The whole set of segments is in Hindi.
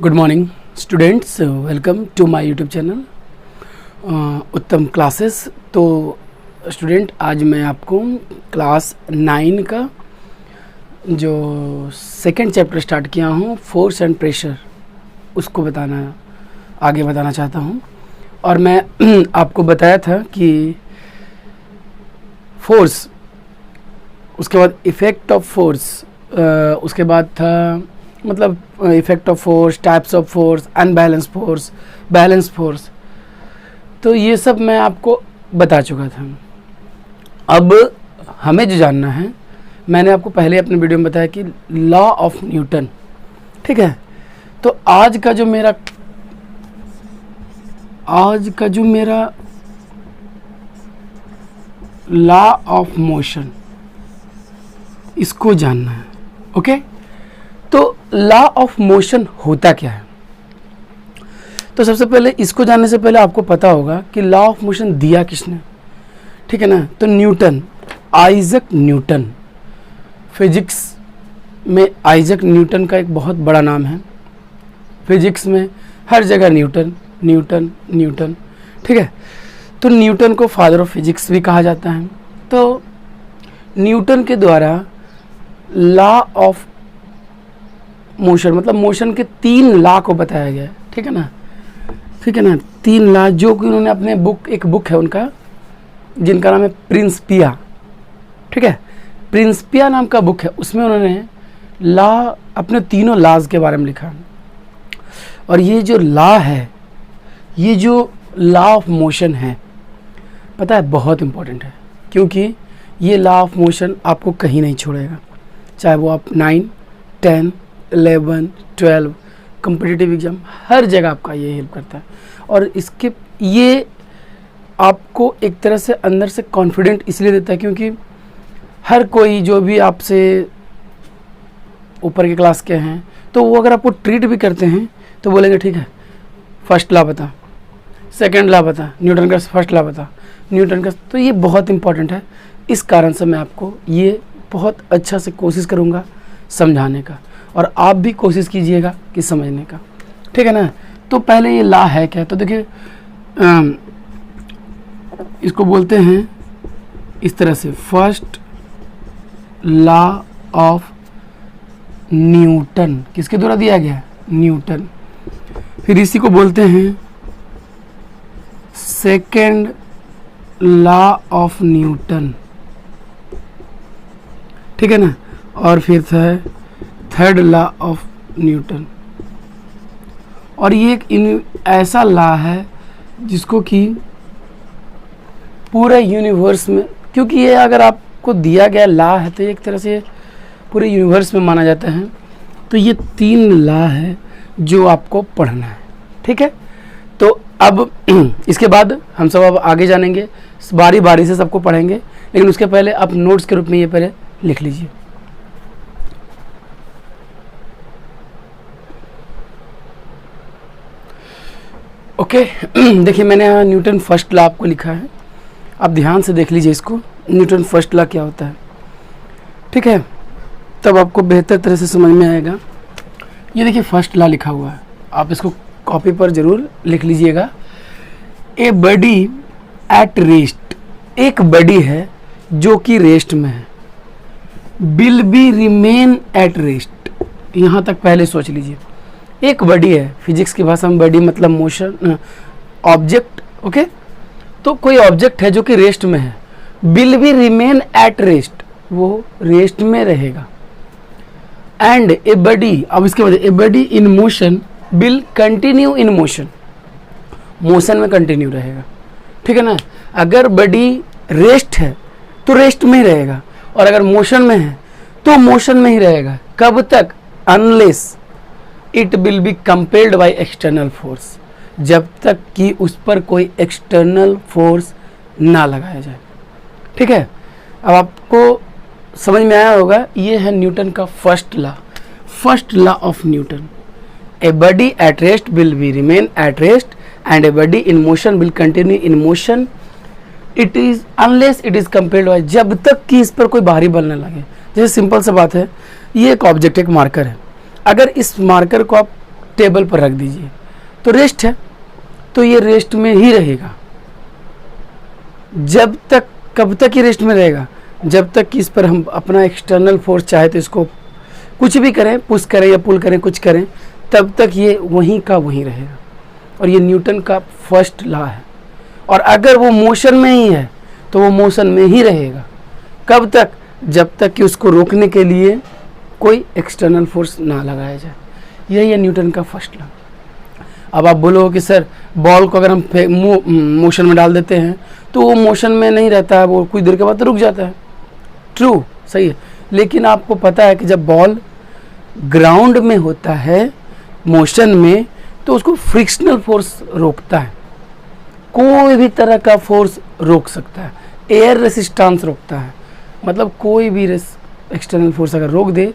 Good morning students, welcome to my YouTube channel Uttam classes. तो स्टूडेंट, आज मैं आपको क्लास 9 का जो सेकंड चैप्टर स्टार्ट किया हूँ, फोर्स एंड प्रेशर, उसको आगे बताना चाहता हूँ। और मैं आपको बताया था कि फोर्स, उसके बाद इफ़ेक्ट ऑफ फोर्स, उसके बाद था मतलब effect of force, types of force, unbalance force, balance force. तो ये सब मैं आपको बता चुका था। अब हमें जो जानना है, मैंने आपको पहले अपने वीडियो में बताया कि लॉ ऑफ न्यूटन, ठीक है। तो आज का जो मेरा लॉ ऑफ मोशन, इसको जानना है। ओके, तो लॉ ऑफ मोशन होता क्या है? तो सबसे पहले इसको जानने से पहले आपको पता होगा कि लॉ ऑफ मोशन दिया किसने, ठीक है ना। तो न्यूटन, आइजक न्यूटन। फिजिक्स में आइजक न्यूटन का एक बहुत बड़ा नाम है। फिजिक्स में हर जगह न्यूटन न्यूटन न्यूटन, ठीक है। तो न्यूटन को फादर ऑफ फिजिक्स भी कहा जाता है। तो न्यूटन के द्वारा लॉ ऑफ मोशन, मतलब मोशन के 3 लॉ को बताया गया है, ठीक है ना। 3 लॉ जो कि उन्होंने अपने एक बुक है उनका, जिनका नाम है प्रिंसिपिया, ठीक है। प्रिंसिपिया नाम का बुक है, उसमें उन्होंने लॉ, अपने तीनों लॉज के बारे में लिखा। और ये जो लॉ है, ये जो लॉ ऑफ मोशन है, पता है बहुत इम्पोर्टेंट है, क्योंकि ये लॉ ऑफ मोशन आपको कहीं नहीं छोड़ेगा। चाहे वो आप 9, 10, 11, 12 कॉम्पिटिटिव एग्ज़ाम, हर जगह आपका ये हेल्प करता है। और ये आपको एक तरह से अंदर से कॉन्फिडेंट इसलिए देता है, क्योंकि हर कोई जो भी आपसे ऊपर के क्लास के हैं, तो वो अगर आपको ट्रीट भी करते हैं तो बोलेंगे ठीक है, फर्स्ट लॉ बता, सेकेंड लॉ बता, न्यूटन का फर्स्ट लॉ बता, न्यूटन का। तो ये बहुत इंपॉर्टेंट है। इस कारण से मैं आपको ये बहुत अच्छा से कोशिश करूँगा समझाने का, और आप भी कोशिश कीजिएगा कि समझने का, ठीक है ना। तो पहले ये लॉ है क्या? तो देखिए, इसको बोलते हैं इस तरह से, फर्स्ट लॉ ऑफ न्यूटन। किसके द्वारा दिया गया? न्यूटन। फिर इसी को बोलते हैं सेकेंड लॉ ऑफ न्यूटन, ठीक है ना। और फिर था थर्ड लॉ ऑफ न्यूटन। और ये एक ऐसा लॉ है जिसको कि पूरे यूनिवर्स में, क्योंकि ये अगर आपको दिया गया लॉ है तो एक तरह से पूरे यूनिवर्स में माना जाता है। तो ये 3 लॉ है जो आपको पढ़ना है, ठीक है। तो अब इसके बाद हम सब अब आगे जानेंगे, बारी बारी से सबको पढ़ेंगे, लेकिन उसके पहले आप नोट्स के रूप में ये पहले लिख लीजिए। ओके, देखिए मैंने यहाँ न्यूटन फर्स्ट लॉ आपको लिखा है, आप ध्यान से देख लीजिए इसको। न्यूटन फर्स्ट लॉ क्या होता है, ठीक है, तब आपको बेहतर तरह से समझ में आएगा। ये देखिए फर्स्ट लॉ लिखा हुआ है, आप इसको कॉपी पर जरूर लिख लीजिएगा। ए बॉडी एट रेस्ट, एक बॉडी है जो कि रेस्ट में है, will be remain at rest. यहाँ तक पहले सोच लीजिए। एक बॉडी है, फिजिक्स की भाषा में बॉडी मतलब मोशन, ऑब्जेक्ट, ओके। तो कोई ऑब्जेक्ट है जो कि रेस्ट में है, will be remain at rest, वो रेस्ट में रहेगा। एंड ए बॉडी, अब इसके बाद a body in motion will continue in motion, motion में कंटिन्यू रहेगा, ठीक है ना। अगर बॉडी रेस्ट है तो रेस्ट में ही रहेगा, और अगर मोशन में है तो मोशन में ही रहेगा। कब तक? Unless it will be compelled by external force, जब तक कि उस पर कोई एक्सटर्नल फोर्स ना लगाया जाए, ठीक है। अब आपको समझ में आया होगा, ये है न्यूटन का first law of Newton. A body at rest will be remain at rest and a body in motion will continue in motion, it is unless it is compelled bye, जब तक कि इस पर कोई बाहरी बल न लगे। जैसे सिंपल सा बात है, ये एक ऑब्जेक्ट, एक मार्कर है, अगर इस मार्कर को आप टेबल पर रख दीजिए, तो रेस्ट है, तो ये रेस्ट में ही रहेगा। जब तक, कब तक ये रेस्ट में रहेगा? जब तक कि इस पर हम अपना एक्सटर्नल फोर्स चाहे तो इसको कुछ भी करें, पुश करें या पुल करें, कुछ करें, तब तक ये वहीं का वहीं रहेगा। और ये न्यूटन का फर्स्ट लॉ है। और अगर वो मोशन में ही है तो वो मोशन में ही रहेगा। कब तक? जब तक कि उसको रोकने के लिए कोई एक्सटर्नल फोर्स ना लगाया जाए। यही है न्यूटन का फर्स्ट लॉ। अब आप बोलो कि सर बॉल को अगर हम मोशन में डाल देते हैं तो वो मोशन में नहीं रहता है, वो कुछ देर के बाद रुक जाता है। ट्रू, सही है, लेकिन आपको पता है कि जब बॉल ग्राउंड में होता है मोशन में तो उसको फ्रिक्शनल फोर्स रोकता है। कोई भी तरह का फोर्स रोक सकता है, एयर रेसिस्टेंस रोकता है, मतलब कोई भी एक्सटर्नल फोर्स अगर रोक दे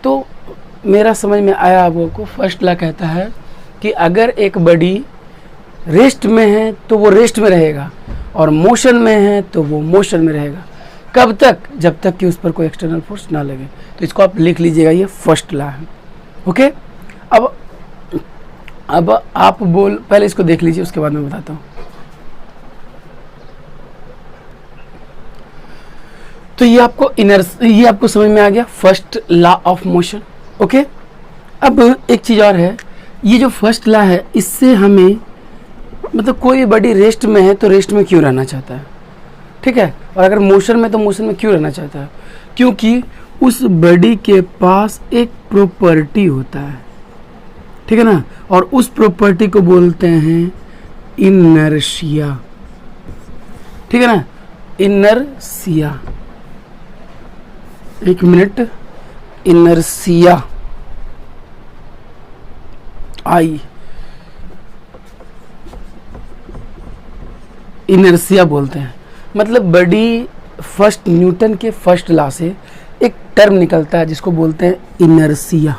तो मेरा समझ में आया आप लोगों को फर्स्ट लॉ कहता है कि अगर एक बॉडी रेस्ट में है तो वो रेस्ट में रहेगा और मोशन में है तो वो मोशन में रहेगा। कब तक? जब तक कि उस पर कोई एक्सटर्नल फोर्स ना लगे। तो इसको आप लिख लीजिएगा, ये फर्स्ट लॉ है। ओके, अब आप पहले इसको देख लीजिए, उसके बाद मैं बताता हूँ। तो ये आपको समझ में आ गया, first law of motion. Okay, अब एक चीज़ और है, ये जो फर्स्ट लॉ है इससे हमें मतलब कोई बॉडी रेस्ट में है तो रेस्ट में क्यों रहना चाहता है, ठीक है, और अगर मोशन में तो मोशन में क्यों रहना चाहता है? क्योंकि उस बॉडी के पास एक प्रॉपर्टी होता है, ठीक है ना, और उस प्रॉपर्टी को बोलते हैं इनर्शिया, ठीक है ना, इनर्शिया। एक मिनट, इनर्शिया आई, इनर्शिया बोलते हैं। मतलब बॉडी फर्स्ट न्यूटन के फर्स्ट लॉ से एक टर्म निकलता है जिसको बोलते हैं इनर्शिया।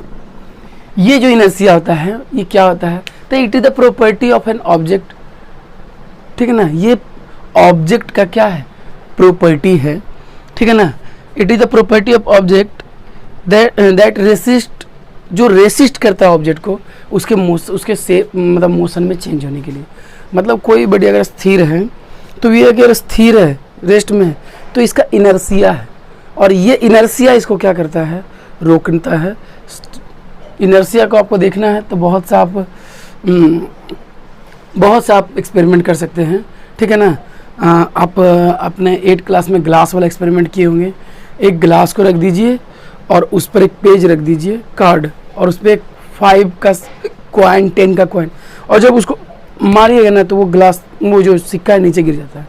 ये जो इनर्शिया होता है ये क्या होता है? तो it is the property of an object, ठीक है ना, ये ऑब्जेक्ट का क्या है? प्रॉपर्टी है, ठीक है ना। It is the property of object that resist, जो रेसिस्ट करता है ऑब्जेक्ट को उसके से मतलब मोशन में चेंज होने के लिए। मतलब कोई बॉडी अगर स्थिर है तो ये अगर स्थिर है रेस्ट में तो इसका इनर्शिया है, और ये इनर्शिया इसको क्या करता है? रोकता है। इनर्शिया को आपको देखना है तो बहुत सा आप एक्सपेरिमेंट कर सकते हैं, ठीक है ना। आप अपने 8 क्लास में ग्लास वाला एक्सपेरिमेंट किए होंगे। एक ग्लास को रख दीजिए और उस पर एक पेज रख दीजिए, कार्ड, और उस पर एक 5 का कॉइन, 10 का कॉइन, और जब उसको मारिएगा ना तो वो जो सिक्का है नीचे गिर जाता है।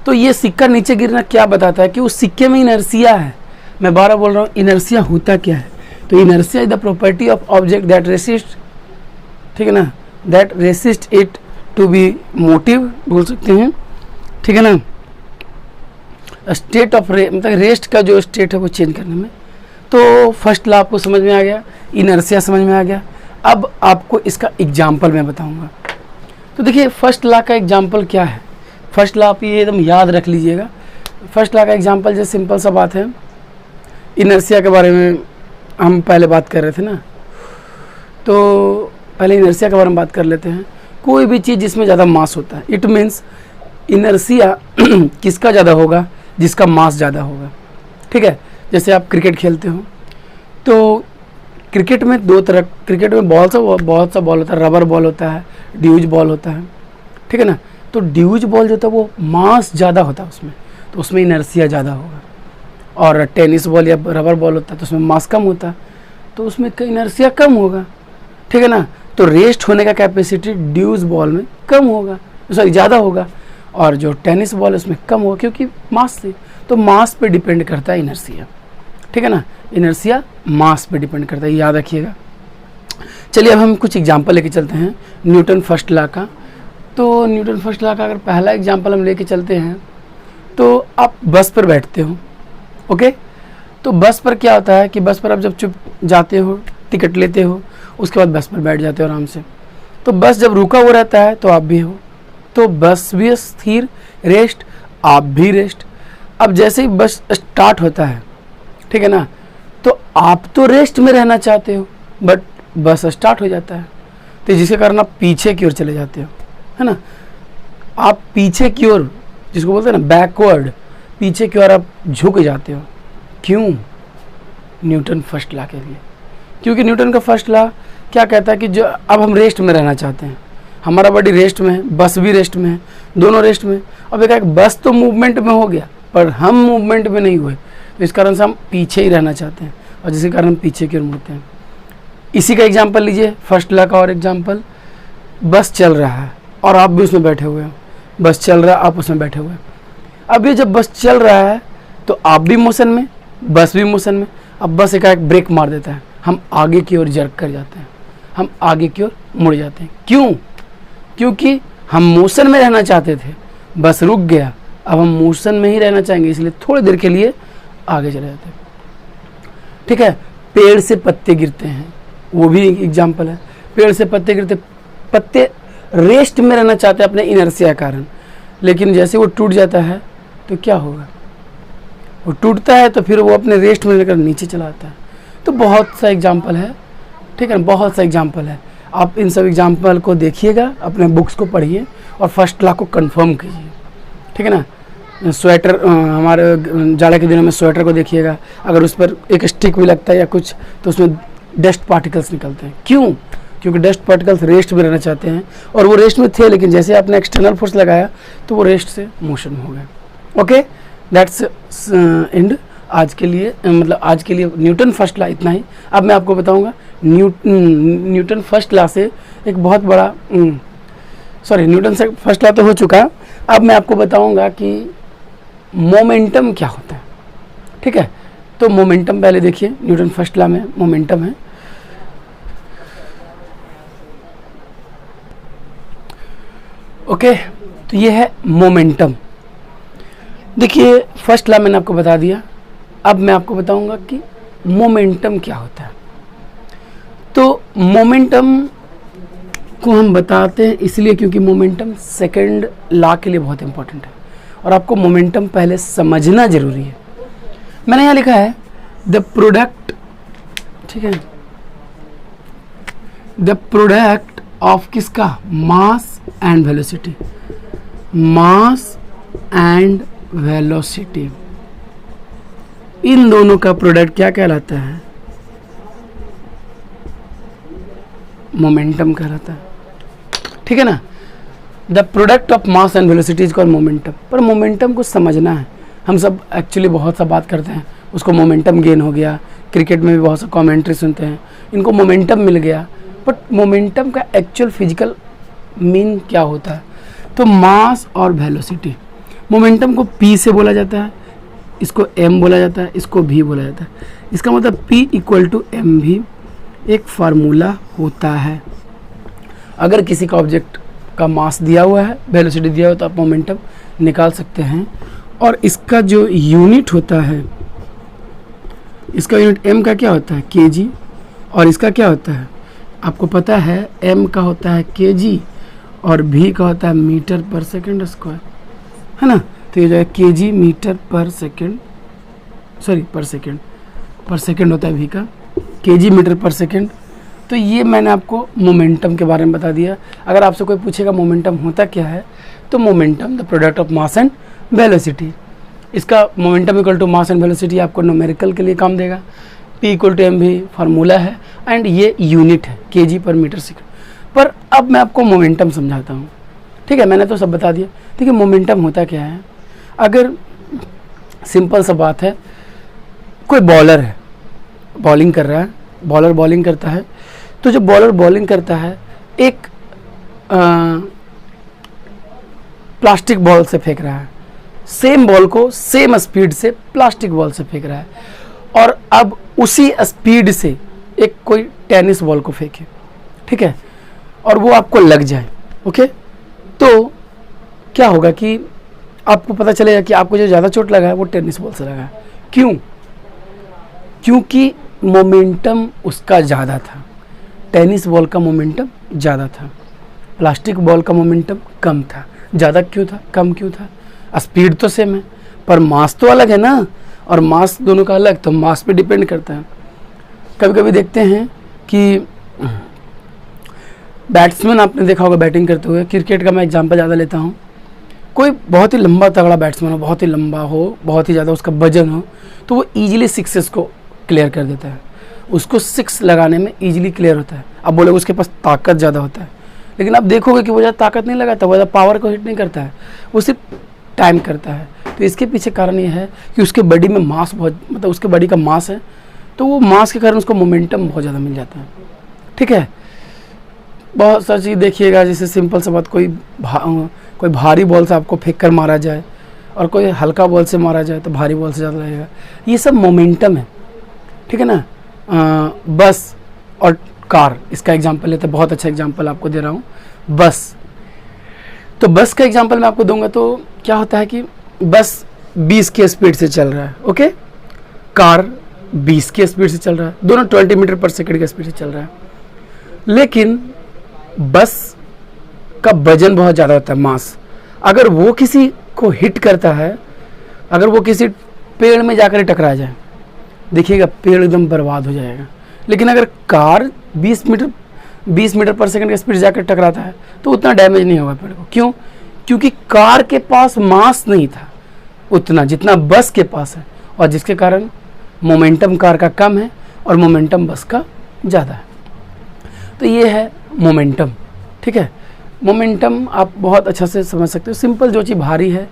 तो ये सिक्का नीचे गिरना क्या बताता है? कि उस सिक्के में इनर्शिया है। मैं बार बोल रहा हूँ, इनर्शिया होता क्या है? तो inertia is the property of object that resist, ठीक है ना, that resist it to be motive बोल सकते हैं, ठीक है ना। स्टेट ऑफ मतलब रेस्ट का जो स्टेट है वो चेंज करने में। तो फर्स्ट लॉ आपको समझ में आ गया, इनर्शिया समझ में आ गया। अब आपको इसका एग्जाम्पल मैं बताऊंगा। तो देखिए फर्स्ट लॉ का एग्जाम्पल क्या है? फर्स्ट लॉ आप ये एकदम याद रख लीजिएगा। फर्स्ट लॉ का एग्जाम्पल जैसे सिंपल सा बात है, इनर्शिया के बारे में हम पहले बात कर रहे थे ना, तो पहले इनर्शिया के बारे में बात कर लेते हैं। कोई भी चीज़ जिसमें ज़्यादा मास होता है, इट मीन्स इनर्शिया किसका ज़्यादा होगा? जिसका मास ज़्यादा होगा, ठीक है। जैसे आप क्रिकेट खेलते हो तो क्रिकेट में दो तरह, क्रिकेट में बहुत सा बॉल होता है, रबर बॉल होता है, ड्यूज बॉल होता है, ठीक है ना। तो ड्यूज बॉल जो होता है वो मास ज़्यादा होता है उसमें, तो उसमें इनर्शिया ज़्यादा होगा। और टेनिस बॉल या रबर बॉल होता है तो उसमें मास कम होता है, तो उसमें इनर्शिया कम होगा, ठीक है ना। तो रेस्ट होने का कैपेसिटी ड्यूज बॉल में कम होगा, सॉरी ज़्यादा होगा, और जो टेनिस बॉल है उसमें कम होगा क्योंकि मास से। तो मास पे डिपेंड करता है इनर्शिया, ठीक है ना। इनर्शिया मास पे डिपेंड करता है, याद रखिएगा। चलिए अब हम कुछ एग्जांपल लेके चलते हैं न्यूटन फर्स्ट लॉ का। तो न्यूटन फर्स्ट लॉ का अगर पहला एग्जांपल हम लेके चलते हैं तो आप बस पर बैठते हो, ओके। तो बस पर क्या होता है कि बस पर आप जब चुप जाते हो, टिकट लेते हो, उसके बाद बस पर बैठ जाते हो आराम से। तो बस जब रुका हुआ रहता है तो आप भी हो, तो बस भी स्थिर, रेस्ट, आप भी रेस्ट। अब जैसे ही बस स्टार्ट होता है, ठीक है ना, तो आप तो रेस्ट में रहना चाहते हो, बट बस स्टार्ट हो जाता है, तो जिसके कारण आप पीछे की ओर चले जाते हो, है ना। आप पीछे की ओर, जिसको बोलते हैं ना बैकवर्ड, पीछे की ओर आप झुक जाते हो। क्यों? न्यूटन फर्स्ट लॉ के लिए। क्योंकि न्यूटन का फर्स्ट लॉ क्या कहता है कि जो अब हम रेस्ट में रहना चाहते हैं, हमारा बॉडी रेस्ट में है, बस भी रेस्ट में है, दोनों रेस्ट में। अब एक बस तो मूवमेंट में हो गया पर हम मूवमेंट में नहीं हुए, तो इस कारण से हम पीछे ही रहना चाहते हैं और जिसके कारण हम पीछे की ओर मुड़ते हैं। इसी का एग्जाम्पल लीजिए, फर्स्ट लॉ का और एग्जाम्पल। बस चल रहा है और आप भी उसमें बैठे हुए हो, बस चल रहा है, आप उसमें बैठे हुए हैं। अब ये जब बस चल रहा है तो आप भी मोशन में, बस भी मोशन में। अब बस एकाएक ब्रेक मार देता है, हम आगे की ओर जर्क कर जाते हैं, हम आगे की ओर मुड़ जाते हैं। क्यों? क्योंकि हम मोशन में रहना चाहते थे, बस रुक गया, अब हम मोशन में ही रहना चाहेंगे, इसलिए थोड़ी देर के लिए आगे चले जाते हैं। ठीक है। पेड़ से पत्ते गिरते हैं, वो भी एक एग्जाम्पल है। पेड़ से पत्ते गिरते, पत्ते रेस्ट में रहना चाहते हैं अपने इनर्शिया कारण, लेकिन जैसे वो टूट जाता है तो क्या होगा? वो टूटता है तो फिर वो अपने रेस्ट में लेकर नीचे चला आता है। तो बहुत सा एग्जाम्पल है, ठीक है ना, बहुत सा एग्जाम्पल है। आप इन सब एग्जाम्पल को देखिएगा, अपने बुक्स को पढ़िए और फर्स्ट लॉ को कंफर्म कीजिए, ठीक है ना। स्वेटर, हमारे जाड़े के दिनों में स्वेटर को देखिएगा, अगर उस पर एक स्टिक भी लगता है या कुछ तो उसमें डस्ट पार्टिकल्स निकलते हैं। क्यों? क्योंकि डस्ट पार्टिकल्स रेस्ट में रहना चाहते हैं और वो रेस्ट में थे, लेकिन जैसे आपने एक्सटर्नल फोर्स लगाया तो वो रेस्ट से मोशन हो गए। ओके, दैट्स एंड आज के लिए, मतलब आज के लिए न्यूटन फर्स्ट लॉ इतना ही। अब मैं आपको बताऊंगा न्यूटन फर्स्ट लॉ से एक बहुत बड़ा, सॉरी न्यूटन से फर्स्ट लॉ तो हो चुका है। अब मैं आपको बताऊंगा कि मोमेंटम क्या होता है। ठीक है, तो मोमेंटम पहले देखिए, न्यूटन फर्स्ट लॉ में मोमेंटम है। ओके, तो ये है मोमेंटम। देखिए फर्स्ट लॉ मैंने आपको बता दिया, अब मैं आपको बताऊंगा कि मोमेंटम क्या होता है। तो मोमेंटम को हम बताते हैं इसलिए क्योंकि मोमेंटम सेकंड लॉ के लिए बहुत इंपॉर्टेंट है और आपको मोमेंटम पहले समझना जरूरी है। मैंने यहाँ लिखा है द प्रोडक्ट, ठीक है, द प्रोडक्ट ऑफ किसका? Mass and velocity, mass and velocity, इन दोनों का प्रोडक्ट क्या कहलाता है? मोमेंटम कहलाता है। ठीक है ना। The product of mass and velocity is called momentum. पर मोमेंटम को समझना है। हम सब एक्चुअली बहुत सा बात करते हैं, उसको मोमेंटम गेन हो गया, क्रिकेट में भी बहुत सा कमेंट्री सुनते हैं, इनको मोमेंटम मिल गया, बट मोमेंटम का एक्चुअल फिजिकल मीन क्या होता है? तो मास और वेलोसिटी। मोमेंटम को P से बोला जाता है, इसको M बोला जाता है, इसको V बोला जाता है। इसका मतलब P = mv एक फार्मूला होता है। अगर किसी का ऑब्जेक्ट का मास दिया हुआ है, वेलोसिटी दिया हुआ, तो आप मोमेंटम निकाल सकते हैं। और इसका जो यूनिट होता है, इसका यूनिट m का क्या होता है? kg, और इसका क्या होता है? आपको पता है m का होता है kg और v का होता है मीटर पर सेकंड स्क्वायर, है ना। तो ये जो है kg मीटर पर सेकंड, सॉरी पर सेकंड होता है v का, kg मीटर पर सेकंड। तो ये मैंने आपको मोमेंटम के बारे में बता दिया। अगर आपसे कोई पूछेगा मोमेंटम होता क्या है, तो momentum the product of mass and velocity. इसका मोमेंटम = मास एंड वेलोसिटी आपको न्यूमेरिकल के लिए काम देगा। P = mv फार्मूला है एंड ये यूनिट है kg पर मीटर सेकंड। पर अब मैं आपको मोमेंटम समझाता हूँ। ठीक है, मैंने तो सब बता दिया। देखिए मोमेंटम होता क्या है। अगर सिंपल सा बात है, कोई बॉलर है, बॉलिंग कर रहा है, बॉलर बॉलिंग करता है, तो जब बॉलर बॉलिंग करता है एक प्लास्टिक बॉल से फेंक रहा है, सेम बॉल को सेम स्पीड से प्लास्टिक बॉल से फेंक रहा है, और अब उसी स्पीड से एक कोई टेनिस बॉल को फेंके, ठीक है, और वो आपको लग जाए, ओके, तो क्या होगा कि आपको पता चलेगा कि आपको जो ज़्यादा चोट लगा है वो टेनिस बॉल से लगा है। क्यों? क्योंकि मोमेंटम उसका ज़्यादा था। टेनिस बॉल का मोमेंटम ज़्यादा था, प्लास्टिक बॉल का मोमेंटम कम था। ज़्यादा क्यों था, कम क्यों था? स्पीड तो सेम है पर मास तो अलग है ना, और मास दोनों का अलग, तो मास पे डिपेंड करता है। कभी कभी देखते हैं कि बैट्समैन आपने देखा होगा बैटिंग करते हुए, क्रिकेट का मैं एग्जांपल ज़्यादा लेता हूँ। कोई बहुत ही लंबा तगड़ा बैट्समैन हो, बहुत ही लंबा हो, बहुत ही ज़्यादा उसका वजन हो, तो वो ईजिली सिक्सेस को क्लियर कर देता है। उसको सिक्स लगाने में ईजिली क्लियर होता है। अब बोले उसके पास ताकत ज़्यादा होता है, लेकिन आप देखोगे कि वो ज़्यादा ताकत नहीं लगाता, वो ज़्यादा पावर को हिट नहीं करता है, वो सिर्फ टाइम करता है। तो इसके पीछे कारण ये है कि उसके बॉडी में मास बहुत, मतलब उसके बॉडी का मास है, तो वो मास के कारण उसको मोमेंटम बहुत ज़्यादा मिल जाता है। ठीक है, बहुत सारी चीज़ देखिएगा, जैसे सिंपल सा बात, कोई भारी बॉल से आपको फेंक कर मारा जाए और कोई हल्का बॉल से मारा जाए तो भारी बॉल से ज़्यादा लगेगा। ये सब मोमेंटम है, ठीक है ना। बस और कार, इसका एग्जांपल लेते हैं, बहुत अच्छा एग्जांपल आपको दे रहा हूँ। बस, तो बस का एग्जांपल मैं आपको दूंगा तो क्या होता है कि बस 20 की स्पीड से चल रहा है, ओके, कार 20 की स्पीड से चल रहा है, दोनों 20 मीटर पर सेकंड की स्पीड से चल रहा है। लेकिन बस का वजन बहुत ज़्यादा होता है, मास। अगर वो किसी को हिट करता है, अगर वो किसी पेड़ में जाकर टकरा जाए, देखिएगा पेड़ एकदम बर्बाद हो जाएगा। लेकिन अगर कार 20 मीटर पर सेकंड की स्पीड से जाकर टकराता है तो उतना डैमेज नहीं होगा पेड़ को। क्यों? क्योंकि कार के पास मास नहीं था उतना जितना बस के पास है, और जिसके कारण मोमेंटम कार का कम है और मोमेंटम बस का ज़्यादा है। तो ये है मोमेंटम, ठीक है। मोमेंटम आप बहुत अच्छा से समझ सकते हो। सिंपल, जो चीज़ भारी है,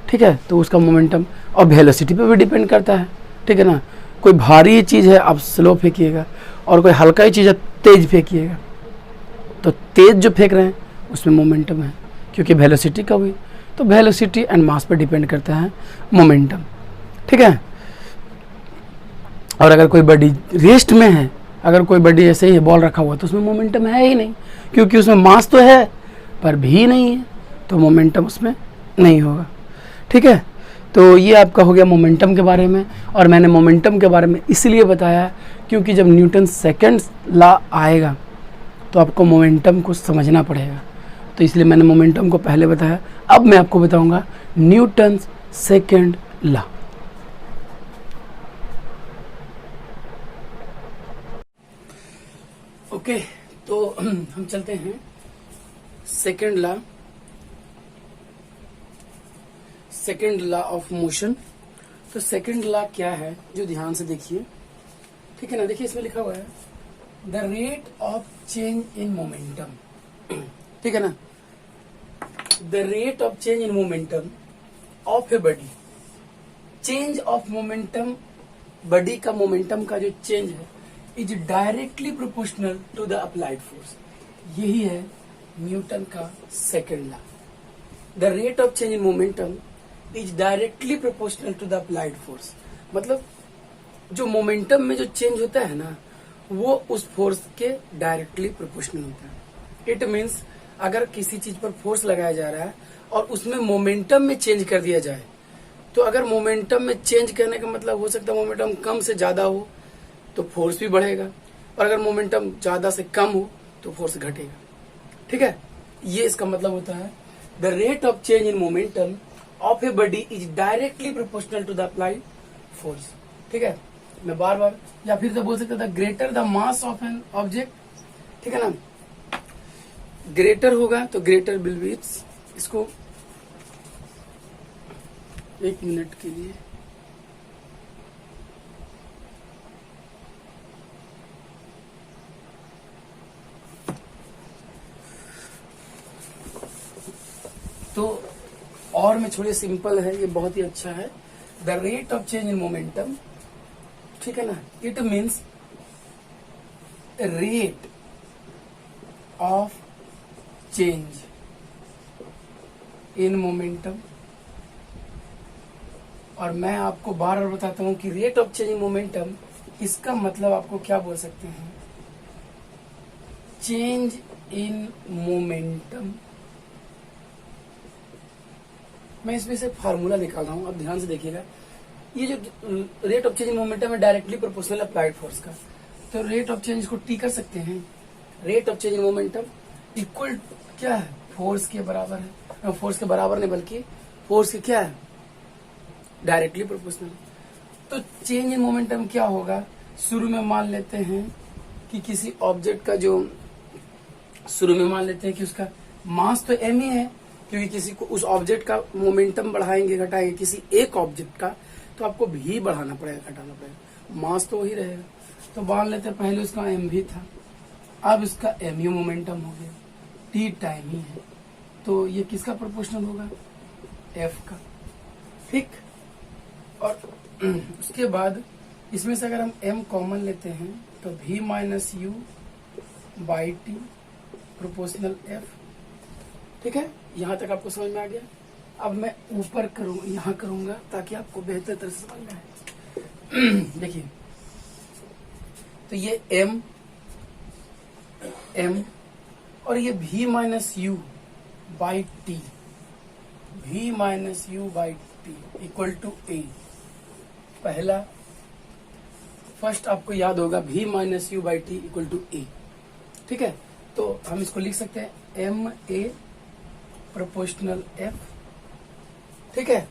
ठीक है, तो उसका मोमेंटम और वेलोसिटी पे भी डिपेंड करता है, ठीक है ना। कोई भारी चीज़ है आप स्लो फेंकिएगा, और कोई हल्का ही चीज़ है तेज फेंकिएगा। तो तेज जो फेंक रहे हैं उसमें मोमेंटम है, क्योंकि वेलोसिटी का हुई, तो वेलोसिटी एंड मास पर डिपेंड करता है मोमेंटम, ठीक है। और अगर कोई बॉडी रेस्ट में है, अगर कोई बॉडी ऐसे ही बॉल रखा हुआ, तो उसमें मोमेंटम है ही नहीं, क्योंकि उसमें मास तो है पर भी नहीं है, तो मोमेंटम उसमें नहीं होगा, ठीक है। तो ये आपका हो गया मोमेंटम के बारे में। और मैंने मोमेंटम के बारे में इसलिए बताया क्योंकि जब न्यूटन सेकंड लॉ आएगा तो आपको मोमेंटम को समझना पड़ेगा, तो इसलिए मैंने मोमेंटम को पहले बताया। अब मैं आपको बताऊंगा न्यूटन सेकंड लॉ। ओके, तो हम चलते हैं second law, second law of motion. तो सेकंड लॉ क्या है, जो ध्यान से देखिए, ठीक है ना। देखिए इसमें लिखा हुआ है the rate of change in momentum, ठीक है ना। The rate of change in momentum of a body, change of momentum, body का मोमेंटम का जो चेंज है, is directly proportional to the applied force. यही है न्यूटन का second law. The rate of change in momentum is directly proportional to the applied force. मतलब जो मोमेंटम में जो चेंज होता है ना, वो उस फोर्स के डायरेक्टली प्रोपोर्शनल होता है। इट मीन्स अगर किसी चीज पर फोर्स लगाया जा रहा है और उसमें मोमेंटम में चेंज कर दिया जाए, तो अगर मोमेंटम में चेंज करने का मतलब हो सकता है मोमेंटम कम से ज्यादा हो तो फोर्स भी बढ़ेगा, और अगर मोमेंटम ज्यादा से कम हो तो फोर्स घटेगा, ठीक है। ये इसका मतलब होता है the rate of change in momentum of a body is directly proportional to the applied force, ठीक है। मैं बार बार या फिर तो बोल सकता था greater the mass of an object, ठीक है ना। ग्रेटर होगा तो ग्रेटर विल बी, इसको एक मिनट के लिए तो और में छोड़िए, सिंपल है ये, बहुत ही अच्छा है। The rate of change in momentum, ठीक है ना, it means rate of change in momentum. और मैं आपको बार बार बताता हूं कि rate of change in momentum, इसका मतलब आपको क्या बोल सकते हैं, चेंज इन मोमेंटम। मैं इसमें से फार्मूला निकाल रहा हूं, अब ध्यान से देखिएगा। ये जो rate of change in momentum है डायरेक्टली प्रोपोर्शनल अप्लाइड फोर्स का, तो रेट ऑफ चेंज को टी कर सकते हैं। Rate of change in momentum equal क्या है, फोर्स के बराबर है। फोर्स के बराबर नहीं बल्कि फोर्स के क्या है, डायरेक्टली प्रोपोर्शनल। तो चेंज इन मोमेंटम क्या होगा, शुरू में मान लेते हैं कि किसी ऑब्जेक्ट का जो शुरू में मान लेते हैं कि उसका मास तो m ही है, क्योंकि किसी को उस ऑब्जेक्ट का मोमेंटम बढ़ाएंगे घटाएंगे किसी एक ऑब्जेक्ट का, तो आपको भी बढ़ाना पड़ेगा घटाना पड़ेगा, मास तो वही रहेगा। तो मान लेते हैं पहले उसका m भी था, अब इसका mu मोमेंटम हो गया, t टाइम ही है, तो ये किसका प्रोपोर्शनल होगा, f का। ठीक, और उसके बाद इसमें से अगर हम m कॉमन लेते हैं तो v minus u by T proportional f। ठीक है, यहाँ तक आपको समझ में आ गया। अब मैं ऊपर करूंगा, यहाँ करूंगा ताकि आपको बेहतर तरह से समझ में आए। देखिए, तो ये m और ये v minus u by t, v minus u by t equal to a। पहला फर्स्ट आपको याद होगा v minus u by t equal to a। ठीक है, तो हम इसको लिख सकते हैं एम ए प्रोपोर्शनल f। ठीक है,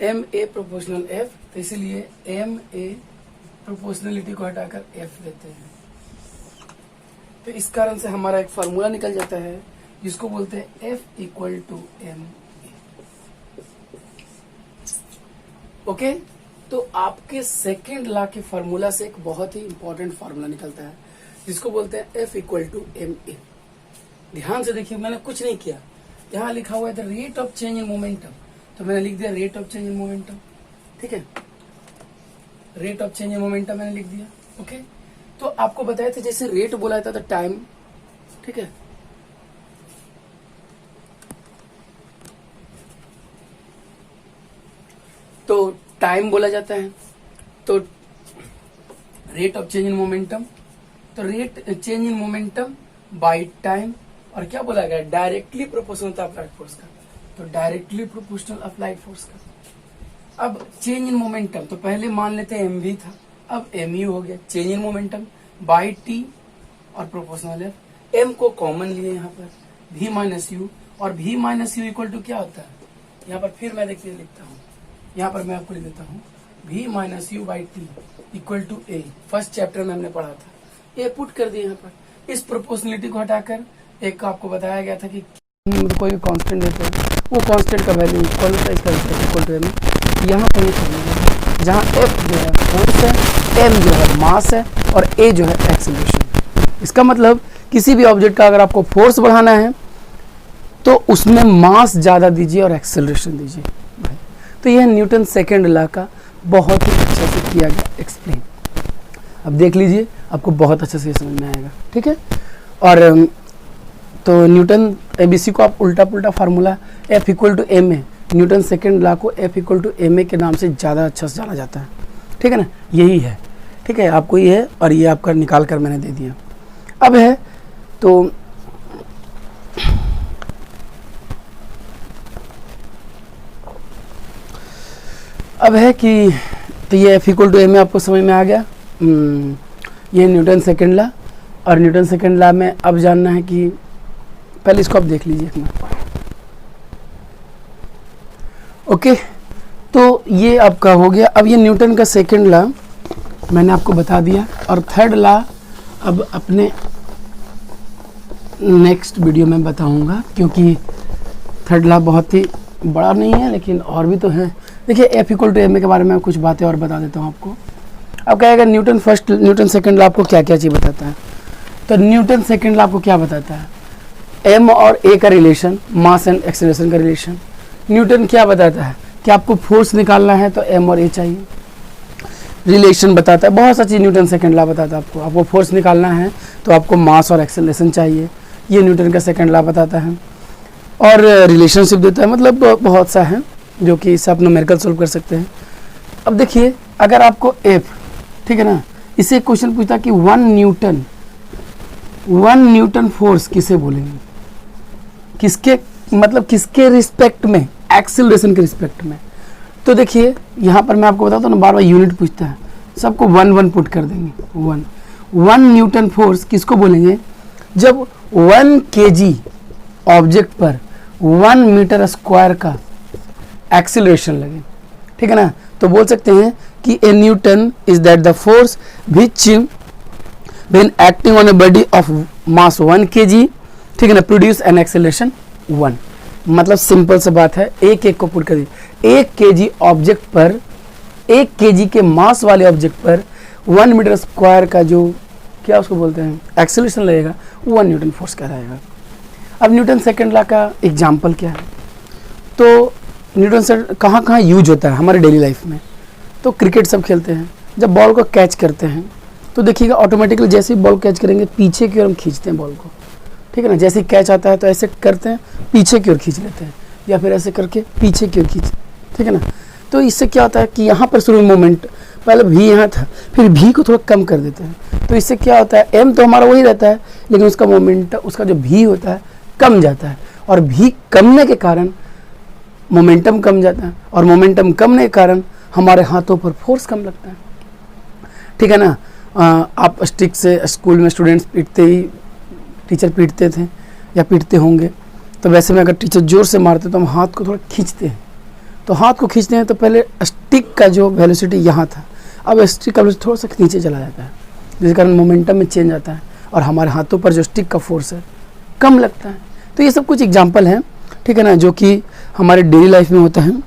एम ए प्रोपोर्शनल f, तो इसीलिए एम ए प्रोपोर्शनलिटी को हटाकर f लेते हैं। तो इस कारण से हमारा एक फार्मूला निकल जाता है जिसको बोलते हैं f equal to m. Okay, तो आपके सेकेंड लॉ के फार्मूला से एक बहुत ही इंपॉर्टेंट फार्मूला निकलता है जिसको बोलते हैं f equal to m a. ध्यान से देखिए, मैंने कुछ नहीं किया, यहाँ लिखा हुआ है the rate of change in momentum, तो मैंने लिख दिया rate of change in momentum. ठीक है, rate of change in momentum मैंने लिख दिया। ओके, तो आपको बताया था जैसे रेट बोला था टाइम। ठीक है, तो टाइम बोला जाता है, तो rate of change in momentum, तो rate change in momentum by time, और क्या बोला गया, डायरेक्टली प्रोपोर्शनल था अप्लाइड फोर्स का, तो डायरेक्टली प्रोपोर्शनल अप्लाइड फोर्स का। अब चेंज इन मोमेंटम, तो पहले मान लेते हैं mv था, अब mu हो गया, change in momentum by t और प्रोपोर्शनल f। m को कॉमन लिए यहाँ पर v माइनस यू, और v minus u equal to क्या होता है, यहाँ पर फिर मैं देखिए लिखता हूँ, यहाँ पर मैं आपको लिख देता हूँ v minus u by t equal to a। First chapter में हमने पढ़ा था, ये पुट कर दिए यहाँ पर। इस प्रोपोर्शनलिटी को हटाकर एक आपको बताया गया था कि कोई भी कांस्टेंट देते हैं, वो कांस्टेंट का वैल्यू इक्वल होता है, इसका इक्वल टू m। यहाँ पर ये फॉर्मूला जहाँ f जो है फोर्स है, m जो है मास है, और a जो है एक्सेलरेशन। इसका मतलब किसी भी ऑब्जेक्ट का अगर आपको फोर्स बढ़ाना है तो उसमें मास ज़्यादा दीजिए और एक्सेलरेशन दीजिए। तो यह न्यूटन सेकेंड लॉ का बहुत ही अच्छे से किया गया एक्सप्लेन। अब देख लीजिए, आपको बहुत अच्छे से समझ में आएगा। ठीक है, और तो न्यूटन एबीसी को आप उल्टा पुल्टा formula F equal to m a, Newton second law को F equal to m a के नाम से ज़्यादा अच्छा से जाना जाता है। ठीक है ना, यही है। ठीक है, आपको ये है, और ये आपका निकाल कर मैंने दे दिया। अब है तो अब है कि तो ये F equal to m a आपको समझ में आ गया। ये न्यूटन सेकेंड लॉ, और न्यूटन सेकेंड लॉ में अब जानना है कि पहले इसको आप देख लीजिए अपना। ओके, तो ये आपका हो गया। अब ये न्यूटन का सेकेंड लॉ मैंने आपको बता दिया, और थर्ड लॉ अब अपने नेक्स्ट वीडियो में बताऊंगा, क्योंकि थर्ड लॉ बहुत ही बड़ा नहीं है, लेकिन और भी तो है। देखिए, F equal to m a के बारे में कुछ बातें और बता देता हूँ आपको। अब कहेगा Newton first, Newton second law आपको क्या क्या चीज़ बताता है। तो न्यूटन सेकेंड लॉ आपको क्या बताता है, m और a का रिलेशन, मास एंड एक्सेलरेशन का रिलेशन। न्यूटन क्या बताता है कि आपको फोर्स निकालना है तो m और a चाहिए, रिलेशन बताता है। बहुत सा चीज़ न्यूटन सेकेंड लॉ बताता है। आपको फोर्स निकालना है तो आपको मास और एक्सेलरेशन चाहिए, ये न्यूटन का सेकेंड लॉ बताता है। और रिलेशनशिप देता है, मतलब बहुत सा है जो कि इससे आप न्यूमेरिकल सोल्व कर सकते हैं। अब देखिए, अगर आपको F, ठीक है ना, इसे क्वेश्चन पूछता कि वन न्यूटन फोर्स किसे बोलेंगे, किसके मतलब किसके रिस्पेक्ट में, एक्सेलरेशन के रिस्पेक्ट में। तो देखिए, यहाँ पर मैं आपको बताता हूँ ना, बार बार यूनिट पूछता है, सबको 1 पुट कर देंगे। वन न्यूटन फोर्स किसको बोलेंगे, जब 1 kg ऑब्जेक्ट पर 1 मीटर स्क्वायर का एक्सेलरेशन लगे। ठीक है ना, तो बोल सकते हैं कि A Newton is that the force which when acting on a body of mass 1 kg, ठीक है ना, प्रोड्यूस एन एक्सेलरेशन 1। मतलब सिंपल सा बात है, एक को पुट कर दीजिए। 1 kg ऑब्जेक्ट पर, 1 kg के मास वाले ऑब्जेक्ट पर 1 मीटर स्क्वायर का जो क्या उसको बोलते हैं एक्सेलरेशन लगेगा, 1 न्यूटन फोर्स कहलाएगा। अब न्यूटन सेकंड लॉ का एग्जाम्पल क्या है, तो न्यूटन से कहाँ यूज होता है हमारे डेली लाइफ में। तो क्रिकेट सब खेलते हैं, जब बॉल को कैच करते हैं तो देखिएगा ऑटोमेटिकली जैसे ही बॉल कैच करेंगे पीछे की ओर हम खींचते हैं बॉल को, ठीक है ना। जैसे ही कैच आता है तो ऐसे करते हैं, पीछे की ओर खींच लेते हैं, या फिर ऐसे करके पीछे की ओर खींच, ठीक है ना। तो इससे क्या होता है कि यहाँ पर शुरू में मोमेंट, पहले भी यहाँ था, फिर भी को थोड़ा कम कर देते हैं। तो इससे क्या होता है, एम तो हमारा वही रहता है, लेकिन उसका मोमेंट, उसका जो भी होता है कम जाता है, और भी कमने के कारण मोमेंटम कम जाता है, और मोमेंटम कमने के कारण हमारे हाथों पर फोर्स कम लगता है, ठीक है ना। आप स्टिक से स्कूल में स्टूडेंट्स पीटते ही, टीचर पीटते थे या पीटते होंगे, तो वैसे में अगर टीचर जोर से मारते तो हम हाथ को थोड़ा खींचते हैं। तो हाथ को खींचते हैं तो पहले स्टिक का जो वेलोसिटी यहाँ था, अब स्टिक का वेलोसिटी थोड़ा सा नीचे चला जाता है, जिसके कारण मोमेंटम में चेंज आता है, और हमारे हाथों पर जो स्टिक का फोर्स है कम लगता है। तो ये सब कुछ एग्जाम्पल हैं, ठीक है ना, जो कि हमारे डेली लाइफ में होता है।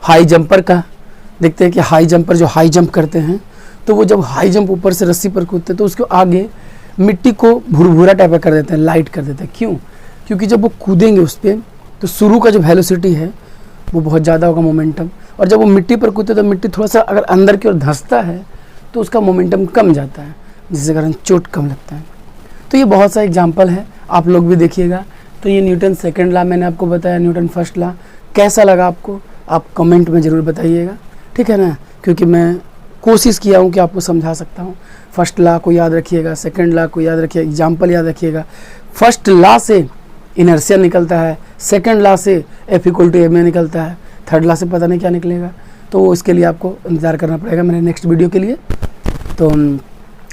हाई जंपर का देखते हैं कि हाई जंपर जो हाई जंप करते हैं, तो वो जब हाई जंप ऊपर से रस्सी पर कूदते हैं तो उसको आगे मिट्टी को भुरभुरा टाइप का कर देते हैं, लाइट कर देते हैं। क्यों? क्योंकि जब वो कूदेंगे उस पर तो शुरू का जो वेलोसिटी है वो बहुत ज़्यादा होगा मोमेंटम, और जब वो मिट्टी पर कूदते तो मिट्टी थोड़ा सा अगर अंदर की ओर धंसता है तो उसका मोमेंटम कम जाता है, जिसके कारण चोट कम लगता है। तो ये बहुत सा एग्जाम्पल है, आप लोग भी देखिएगा। तो ये न्यूटन सेकंड लॉ मैंने आपको बताया, न्यूटन फर्स्ट लॉ कैसा लगा आपको, आप कमेंट में ज़रूर बताइएगा, ठीक है ना, क्योंकि मैं कोशिश किया हूँ कि आपको समझा सकता हूँ। फर्स्ट लॉ को याद रखिएगा, सेकंड लॉ को याद रखिएगा, एग्जाम्पल याद रखिएगा। फर्स्ट लॉ से इनर्शिया निकलता है, सेकंड लॉ से F = ma निकलता है, थर्ड लॉ से पता नहीं क्या निकलेगा, तो इसके लिए आपको इंतज़ार करना पड़ेगा मेरे नेक्स्ट वीडियो के लिए। तो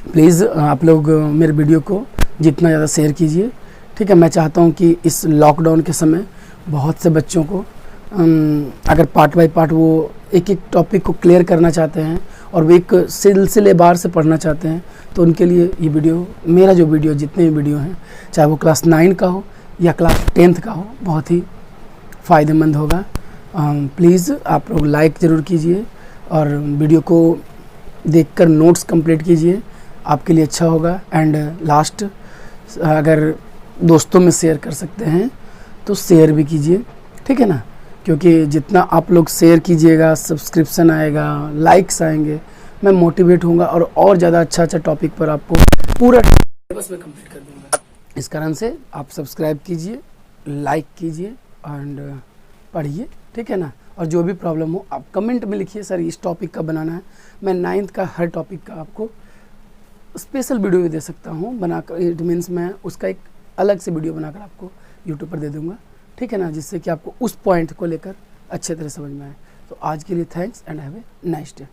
प्लीज़ आप लोग मेरे वीडियो को जितना ज़्यादा शेयर कीजिए, ठीक है। मैं चाहता हूँ कि इस लॉकडाउन के समय बहुत से बच्चों को अगर पार्ट बाय पार्ट वो एक एक टॉपिक को क्लियर करना चाहते हैं और वो एक सिलसिलेवार से पढ़ना चाहते हैं, तो उनके लिए ये वीडियो, मेरा जो वीडियो, जितने भी वीडियो हैं, चाहे वो क्लास 9 का हो या क्लास 10th का हो, बहुत ही फ़ायदेमंद होगा। प्लीज़ आप लोग लाइक ज़रूर कीजिए और वीडियो को देखकर नोट्स कंप्लीट कीजिए, आपके लिए अच्छा होगा। एंड लास्ट, अगर दोस्तों में शेयर कर सकते हैं तो शेयर भी कीजिए, ठीक है ना, क्योंकि जितना आप लोग शेयर कीजिएगा, सब्सक्रिप्शन आएगा, लाइक्स आएंगे, मैं मोटिवेट होऊंगा और ज़्यादा अच्छा टॉपिक पर आपको पूरा सिलेबस में कंप्लीट कर दूंगा। इस कारण से आप सब्सक्राइब कीजिए, लाइक कीजिए एंड पढ़िए, ठीक है ना। और जो भी प्रॉब्लम हो आप कमेंट में लिखिए, सर इस टॉपिक का बनाना है। मैं 9th का हर टॉपिक का आपको स्पेशल वीडियो भी दे सकता हूँ बनाकर, इट मीन्स मैं उसका एक अलग से वीडियो बनाकर आपको यूट्यूब पर दे दूँगा, ठीक है ना, जिससे कि आपको उस पॉइंट को लेकर अच्छे तरह समझ में आए। तो आज के लिए thanks and have a nice day.